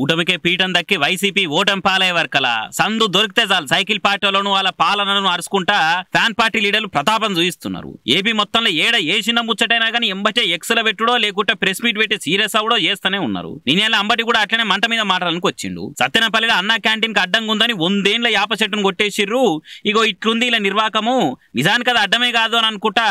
కూటమికే పీఠం దక్కి వైసీపీ ఓటమి పాలయ్యే వరకలా సందు దొరికితే చాలు సైకిల్ పార్టీలను వాళ్ళ పాలనను అరుచుకుంటా ఫ్యాన్ పార్టీ లీడర్లు ప్రతాపం చూయిస్తున్నారు. ఏపీ మొత్తంలో ఏడ ఏ చిన్న ముచ్చటైనా కానీ ఎంబటే ఎక్స్ల పెట్టుడో లేకుంటే ప్రెస్ మీట్ పెట్టి సీరియస్ అవడో చేస్తూనే ఉన్నారు. నేనేళ్ళ అంబటి కూడా అట్లనే మంట మీద మాటలకు వచ్చిండు. సత్తెనపల్లిలో అన్నా క్యాంటీన్ కి అడ్డంగా ఉందని 100 ఏళ్ల యాప చెట్టును కొట్టేసిర్రు. ఇగో ఇట్లుంది ఇలా నిర్వాకము, నిజానికి అది అడ్డమే కాదు అని అనుకుంటా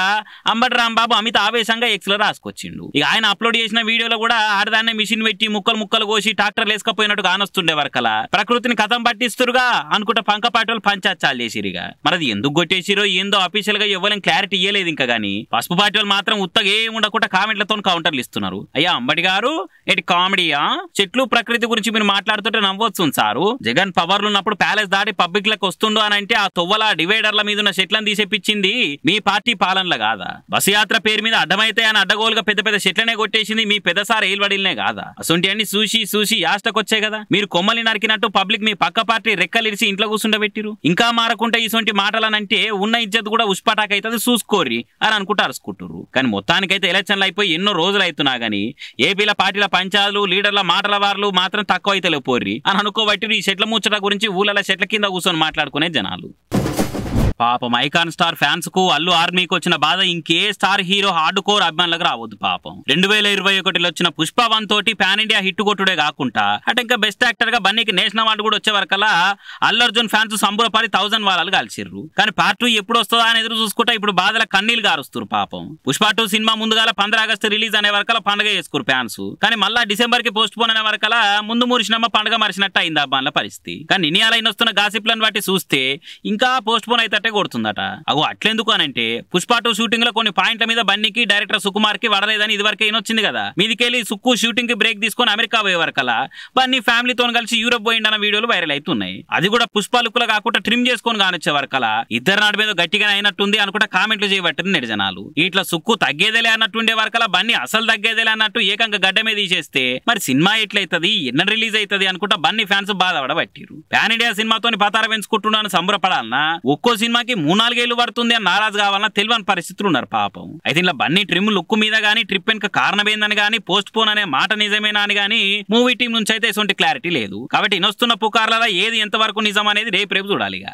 అంబటి రాంబాబు అమిత ఆవేశంగా ఎక్స్ లో రాసుకొచ్చిండు. ఇక ఆయన అప్లోడ్ చేసిన వీడియోలో కూడా ఆడదాన్నే మిషన్ పెట్టి ముక్కలు కోసి ట్రాక్టర్లు వేసుకపోయినట్టు కానొస్తుండే వరకలా ప్రకృతిని కథం పట్టిస్తురుగా అనుకుంటా పంకపాటలు పంచాచాలు చేసిరిగా. మరి అది ఎందుకు కొట్టేసిరో ఏందో అఫీషియల్ గా ఎవరైనా క్లారిటీ ఇయ్యలేదు ఇంకా గానీ. పసుపు పార్టీ వాళ్ళు మాత్రం ఉత్తగా ఏం ఉండకుండా కామెంట్లతో కౌంటర్లు ఇస్తున్నారు. అయ్యా అంబటి గారు ఎటు కామెడీయా? చెట్లు ప్రకృతి గురించి మీరు మాట్లాడుతుంటే నవ్వచ్చు సారు. జగన్ పవర్లు ఉన్నప్పుడు ప్యాలెస్ దాటి పబ్లిక్ లకు వస్తుండో అని అంటే ఆ తొవ్వల డివైడర్ల మీద ఉన్న చెట్లను తీసేపించింది మీ పార్టీ పాలనలో కాదా? బస్సు యాత్ర పేరు మీద అడ్డమైతే అని అడ్డగోలుగా పెద్ద పెద్ద చెట్లనే కొట్టేసింది మీ పెద్దసారి ఏల్వడిల్నే కాదా? అసొంటి అన్ని చూసి యాష్టకొచ్చాయి కదా. మీరు కొమ్మలి నరికినట్టు పబ్లిక్ మీ పక్క పార్టీ రెక్కలిరిసి ఇంట్లో కూర్చుండబెట్టిరు. ఇంకా మారకుంటే ఇసొంటి మాటలనంటే ఉన్న ఇజ్జత్ కూడా ఉష్పటాక్ అవుతుంది చూసుకోర్రి అని అనుకుంటూ అరుచుకుంటారు. కానీ మొత్తానికైతే ఎలక్షన్లు అయిపోయి ఎన్నో రోజులు అవుతున్నా గానీ ఏపీల పార్టీల పంచాలు లీడర్ల మాటల వార్లు మాత్రం తక్కువ అయితే లేపోర్రి అని అనుకోబట్టి ఈ చెట్ల ముచ్చట గురించి ఊళ్ళ చెట్ల కింద కూర్చొని మాట్లాడుకునే జనాలు. పాపం ఐకాన్ స్టార్ ఫ్యాన్స్ కు అల్లు ఆర్మీకి వచ్చిన బాధ ఇంకే స్టార్ హీరో హార్డ్ కోర్ అభిమానులకు రావద్దు. పాపం 2021లో వచ్చిన పుష్ప 1 తోటి పాన్ ఇండియా హిట్ కొట్టుడే కాకుండా అటు ఇంకా బెస్ట్ యాక్టర్ గా బన్నీకి నేషనల్ అవార్డు కూడా వచ్చే వరకల్లా అల్లు అర్జున్ ఫ్యాన్స్ సంబరపడి 1000 వారాలు కాల్చిర్రు. కానీ పార్ట్ 2 ఎప్పుడు వస్తుందా అని ఎదురు చూసుకుంటా ఇప్పుడు బాధల కన్నీళ్లు గారుస్తారు. పాపం పుష్ప 2 సినిమా ముందుగాల 15 ఆగస్టు రిలీజ్ అనే వరకల్లా పండుగ చేసుకురు ఫ్యాన్స్. కానీ మళ్ళా డిసెంబర్ కి పోస్ట్ పోన్ అనే వరకల్లా ముందు మురిసినమ్మ పండుగ మరిచినట్టు అయింది అభిమానుల పరిస్థితి. కానీ నిన్నయాలైన వస్తున్న గాసిప్లను బట్టి చూస్తే ఇంకా పోస్ట్ పోన్ అయితే కొడుతుందట. అగో అట్లెందుకు అనంటే పుష్ప 2 షూటింగ్ లో కొన్ని పాయింట్ల మీద బన్నీకి డైరెక్టర్ సుకుమార్ కి వడలేదని ఇదివరకే వచ్చింది కదా. మీదికెళ్ళి సుక్కు షూటింగ్ కి బ్రేక్ తీసుకొని అమెరికా పోయే వరకలా బన్నీ ఫ్యామిలీతో కలిసి యూరోప్ పోయిండన్న వీడియోలు వైరల్ అవుతున్నాయి. అది కూడా పుష్ప లుక్ లో కాకుండా ట్రిమ్ చేసుకొని కానొచ్చే వరకలా ఇద్దరు నాటి మీద గట్టిగా అయినట్టుంది అనుకుంటా కామెంట్లు చేయబట్టిన నెటిజనాలు. ఇట్లా సుక్కు తగ్గేదేలే అన్నట్టుండే వరకలా బన్నీ అసలు తగ్గేదేలే అన్నట్టు ఏకంగా గడ్డ మీద తీసేస్తే మరి సినిమా ఎట్లయితది ఎన్న రిలీజ్ అవుతుంది అనుకుంటా బన్నీ ఫ్యాన్స్ బాధపడబట్టిరు. పాన్ ఇండియా సినిమాతో పతార పెంచుకుంటున్నాను సంబరపడాలన్నా ఒక్కో సినిమాకి 3-4 ఏళ్ళు పడుతుంది అని నారాజు కావాలన్నా తెలియని పరిస్థితులు ఉన్నారు పాపం. అయితే ఇలా బన్నీ ట్రిమ్ లుక్ మీద గానీ ట్రిప్ వెనుక కారణం ఏందని గానీ పోస్ట్ పోన్ అనే మాట నిజమేనా అని గానీ మూవీ టీం నుంచి అయితే ఎటువంటి క్లారిటీ లేదు. కాబట్టి ఇనొస్తున్న పుకార్లలో ఏది ఎంతవరకు నిజం అనేది రేపు చూడాలిగా.